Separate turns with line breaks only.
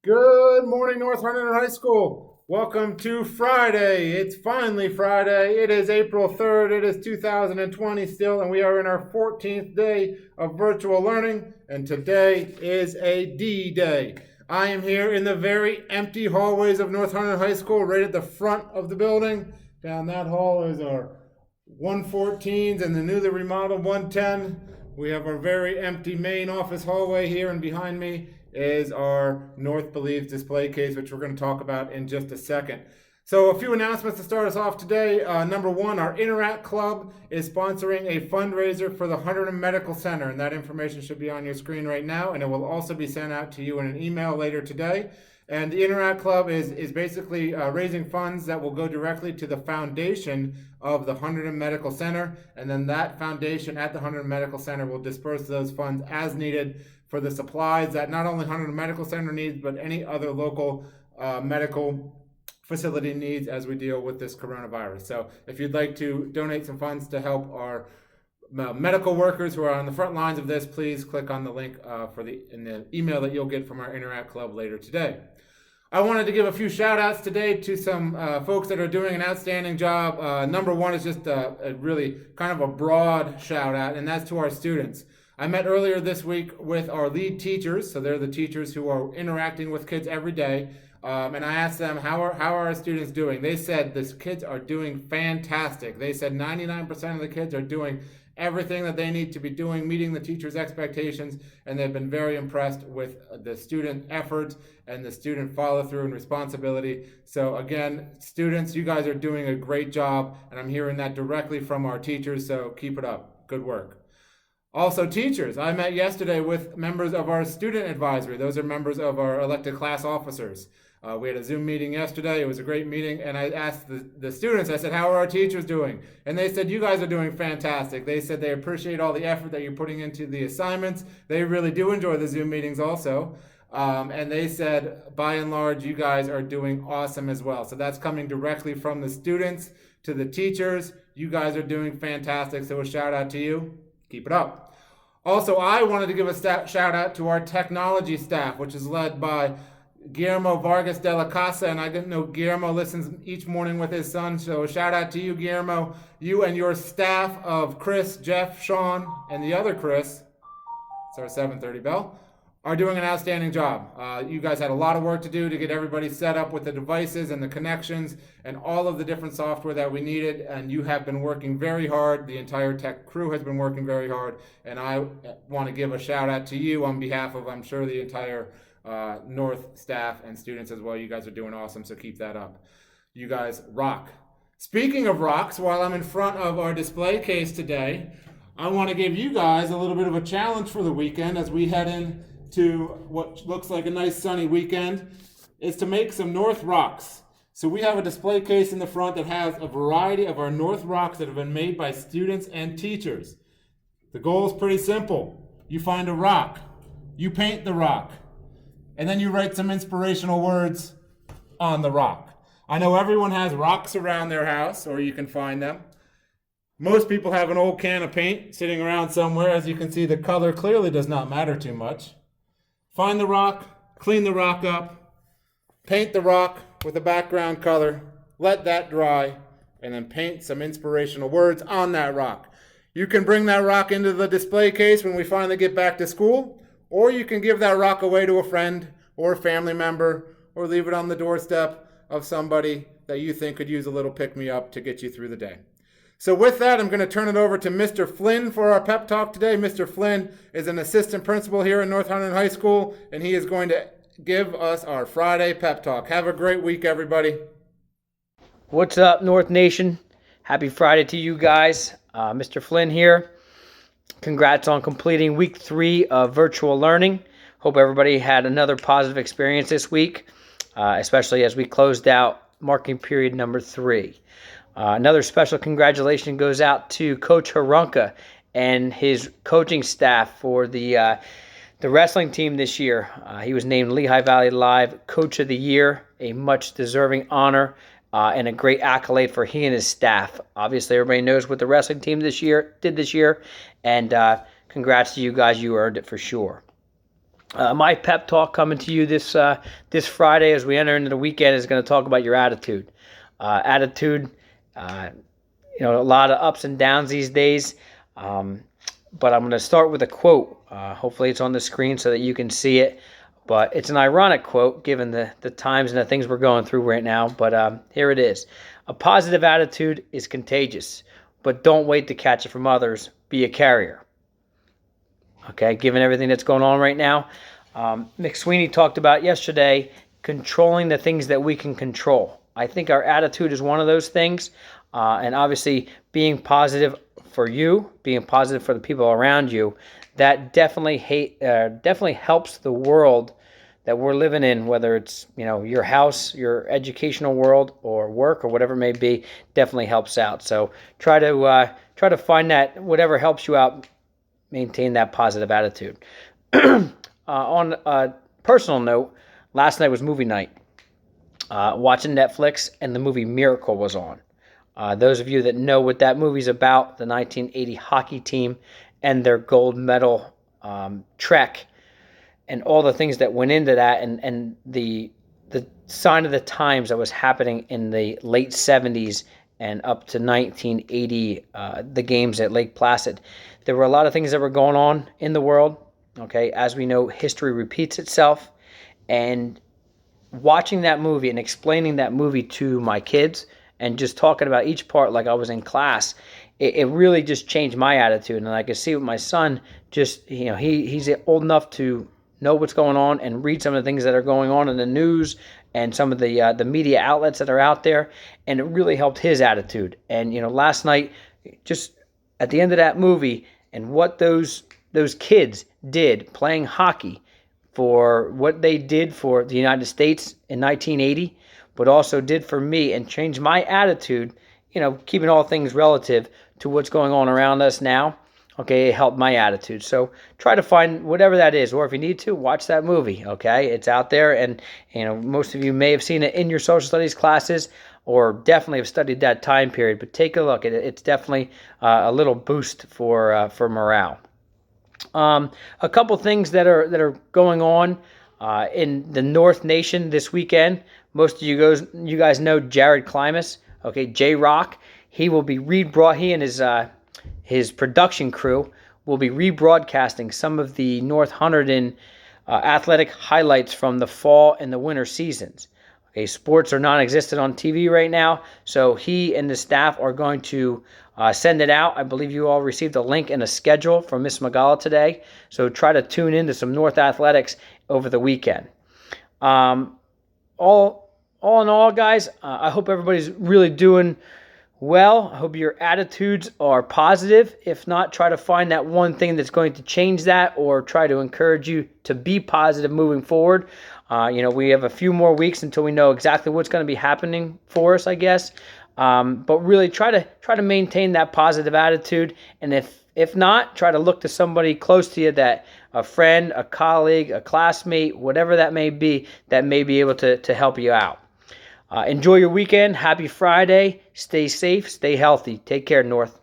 Good morning, North Huntington High School. Welcome to Friday. It's finally Friday. It is April 3rd. It is 2020 still, and we are in our 14th day of virtual learning, and today is a D Day. I am here in the very empty hallways of North Huntington High School, right at the front of the building. Down that hall is our 114s and the newly remodeled 110. We have our very empty main office hallway here, and behind me is our North Believes display case, which we're going to talk about in just a second. So a few announcements to start us off today. Number one, our Interact Club is sponsoring a fundraiser for the Huntington Medical Center, and that information should be on your screen right now, and it will also be sent out to you in an email later today. And the Interact Club is basically raising funds that will go directly to the foundation of the Huntington Medical Center, and then that foundation at the Huntington Medical Center will disperse those funds as needed for the supplies that not only Huntington Medical Center needs, but any other local medical facility needs as we deal with this coronavirus. So if you'd like to donate some funds to help our medical workers who are on the front lines of this, please click on the link in the email that you'll get from our Interact Club later today. I wanted to give a few shout outs today to some folks that are doing an outstanding job. Number one is just a really kind of a broad shout out, and that's to our students. I met earlier this week with our lead teachers, so they're the teachers who are interacting with kids every day, and I asked them, how are our students doing? They said the kids are doing fantastic. They said 99% of the kids are doing everything that they need to be doing, meeting the teachers' expectations, and they've been very impressed with the student effort and the student follow-through and responsibility. So again, students, you guys are doing a great job, and I'm hearing that directly from our teachers, so keep it up. Good work. Also, teachers, I met yesterday with members of our student advisory. Those are members of our elected class officers. We had a Zoom meeting yesterday. It was a great meeting, and I asked the students, I said, how are our teachers doing? And they said, you guys are doing fantastic. They said they appreciate all the effort that you're putting into the assignments. They really do enjoy the Zoom meetings also. And they said, by and large, you guys are doing awesome as well. So that's coming directly from the students to the teachers. You guys are doing fantastic, so a shout out to you. Keep it up. Also, I wanted to give a shout out to our technology staff, which is led by Guillermo Vargas de la Casa, and I didn't know Guillermo listens each morning with his son, so a shout out to you, Guillermo. You and your staff of Chris, Jeff, Sean, and the other Chris, it's our 7:30 bell, are doing an outstanding job. You guys had a lot of work to do to get everybody set up with the devices and the connections and all of the different software that we needed, and you have been working very hard. The entire tech crew has been working very hard, and I want to give a shout out to you on behalf of, I'm sure, the entire North staff and students as well. You guys are doing awesome, so keep that up. You guys rock. Speaking of rocks, while I'm in front of our display case today, I want to give you guys a little bit of a challenge for the weekend as we head in to what looks like a nice sunny weekend, is to make some North rocks. So we have a display case in the front that has a variety of our North rocks that have been made by students and teachers. The goal is pretty simple. You find a rock, you paint the rock, and then you write some inspirational words on the rock. I know everyone has rocks around their house, or you can find them. Most people have an old can of paint sitting around somewhere. As you can see, the color clearly does not matter too much. Find the rock, clean the rock up, paint the rock with a background color, let that dry, and then paint some inspirational words on that rock. You can bring that rock into the display case when we finally get back to school, or you can give that rock away to a friend or a family member, or leave it on the doorstep of somebody that you think could use a little pick-me-up to get you through the day. So with that, I'm going to turn it over to Mr. Flynn for our pep talk today. Mr. Flynn is an assistant principal here at North Huntington High School, and he is going to give us our Friday pep talk. Have a great week, everybody.
What's up, North Nation? Happy Friday to you guys. Mr. Flynn here. Congrats on completing week 3 of virtual learning. Hope everybody had another positive experience this week, especially as we closed out marking period number 3. Another special congratulations goes out to Coach Harunka and his coaching staff for the wrestling team this year. He was named Lehigh Valley Live Coach of the Year, a much deserving honor and a great accolade for he and his staff. Obviously, everybody knows what the wrestling team did this year, and congrats to you guys. You earned it for sure. My pep talk coming to you this Friday as we enter into the weekend is going to talk about your attitude. Attitude, a lot of ups and downs these days. But I'm going to start with a quote. Hopefully it's on the screen so that you can see it. But it's an ironic quote given the times and the things we're going through right now. But here it is. A positive attitude is contagious, but don't wait to catch it from others. Be a carrier. Okay, given everything that's going on right now. McSweeney talked about yesterday controlling the things that we can control. I think our attitude is one of those things. And obviously being positive for you, being positive for the people around you, that definitely helps the world that we're living in, whether it's your house, your educational world, or work, or whatever it may be. Definitely helps out. So try to find that whatever helps you out. Maintain that positive attitude. On a personal note, last night was movie night. Watching Netflix, and the movie Miracle was on. Those of you that know what that movie's about, the 1980 hockey team and their gold medal trek, and all the things that went into that, and the sign of the times that was happening in the late 70s and up to 1980, the games at Lake Placid. There were a lot of things that were going on in the world. Okay, as we know, history repeats itself. And watching that movie and explaining that movie to my kids and just talking about each part like I was in class, it really just changed my attitude. And I could see with my son, just, he's old enough to know what's going on and read some of the things that are going on in the news and some of the media outlets that are out there. And it really helped his attitude. And, last night, just at the end of that movie, and what those kids did playing hockey, for what they did for the United States in 1980, but also did for me and changed my attitude, keeping all things relative to what's going on around us now. Okay, it helped my attitude. So try to find whatever that is, or if you need to, watch that movie. Okay, it's out there, and most of you may have seen it in your social studies classes, or definitely have studied that time period. But take a look. It's definitely a little boost for morale. A couple things that are going on in the North Nation this weekend. Most of you guys know Jared Klimas. Okay, J-Rock. He will be he and his production crew will be rebroadcasting some of the North Hunterdon athletic highlights from the fall and the winter seasons. Okay, sports are non-existent on TV right now, so he and the staff are going to send it out. I believe you all received a link and a schedule from Miss Magala today, so try to tune into some North Athletics over the weekend. All in all, guys, I hope everybody's really doing well. I hope your attitudes are positive. If not, try to find that one thing that's going to change that, or try to encourage you to be positive moving forward. We have a few more weeks until we know exactly what's going to be happening for us, I guess. But really try to maintain that positive attitude. And if not, try to look to somebody close to you, that a friend, a colleague, a classmate, whatever that may be able to help you out. Enjoy your weekend. Happy Friday. Stay safe. Stay healthy. Take care, North.